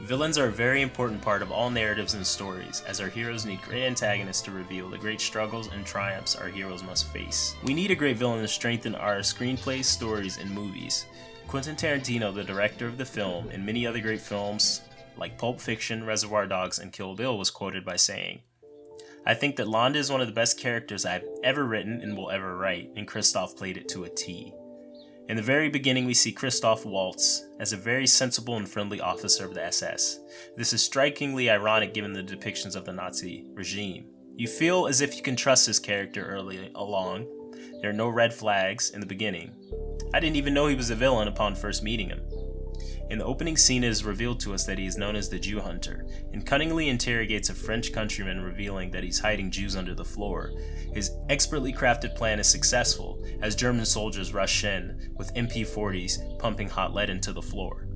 Villains are a very important part of all narratives and stories, as our heroes need great antagonists to reveal the great struggles and triumphs our heroes must face. We need a great villain to strengthen our screenplays, stories, and movies. Quentin Tarantino, the director of the film, and many other great films like Pulp Fiction, Reservoir Dogs, and Kill Bill, was quoted by saying, "I think that Landa is one of the best characters I've ever written and will ever write, and Christoph played it to a T." In the very beginning, we see Christoph Waltz as a very sensible and friendly officer of the SS. This is strikingly ironic given the depictions of the Nazi regime. You feel as if you can trust this character early along. There are no red flags in the beginning. I didn't even know he was a villain upon first meeting him. In the opening scene, it is revealed to us that he is known as the Jew Hunter, and cunningly interrogates a French countryman, revealing that he's hiding Jews under the floor. His expertly crafted plan is successful, as German soldiers rush in with MP40s pumping hot lead into the floor.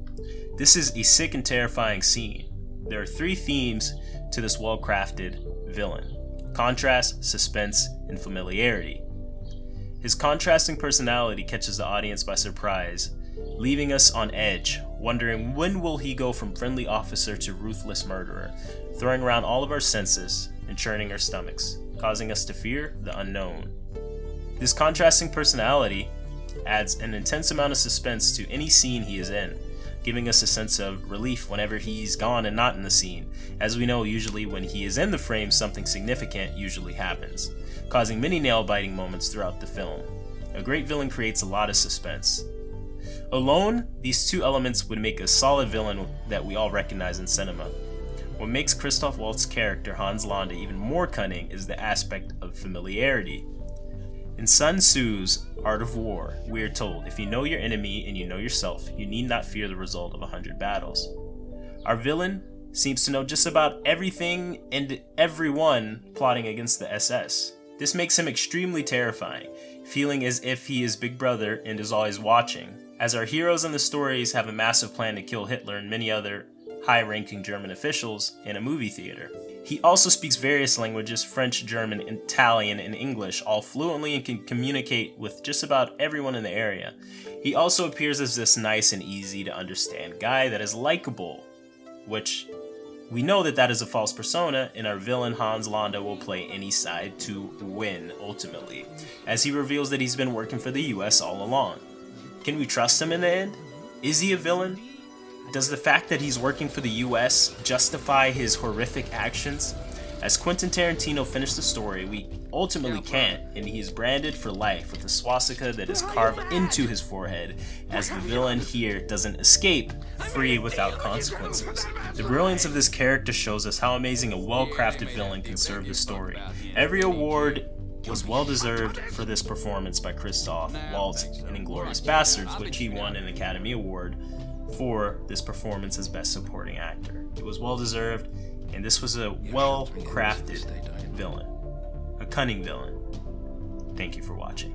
This is a sick and terrifying scene. There are three themes to this well-crafted villain: contrast, suspense, and familiarity. His contrasting personality catches the audience by surprise, leaving us on edge, wondering when will he go from friendly officer to ruthless murderer, throwing around all of our senses and churning our stomachs, causing us to fear the unknown. This contrasting personality adds an intense amount of suspense to any scene he is in, giving us a sense of relief whenever he's gone and not in the scene. As we know, usually when he is in the frame, something significant usually happens, causing many nail-biting moments throughout the film. A great villain creates a lot of suspense. Alone, these two elements would make a solid villain that we all recognize in cinema. What makes Christoph Waltz's character Hans Landa even more cunning is the aspect of familiarity. In Sun Tzu's Art of War, we are told, if you know your enemy and you know yourself, you need not fear the result of 100 battles. Our villain seems to know just about everything and everyone plotting against the SS. This makes him extremely terrifying, feeling as if he is Big Brother and is always watching, as our heroes in the stories have a massive plan to kill Hitler and many other high-ranking German officials in a movie theater. He also speaks various languages: French, German, Italian, and English, all fluently, and can communicate with just about everyone in the area. He also appears as this nice and easy to understand guy that is likable, which we know that is a false persona, and our villain Hans Landa will play any side to win ultimately, as he reveals that he's been working for the US all along. Can we trust him in the end? Is he a villain? Does the fact that he's working for the US justify his horrific actions? As Quentin Tarantino finished the story, we ultimately can't, and he's branded for life with a swastika that is carved into his forehead, as the villain here doesn't escape free without consequences. The brilliance of this character shows us how amazing a well-crafted villain can serve the story. Every award was well-deserved for this performance by Christoph Waltz in Inglourious Basterds, which he won an Academy Award for this performance as Best Supporting Actor. It was well-deserved, and this was a well-crafted villain, a cunning villain. Thank you for watching.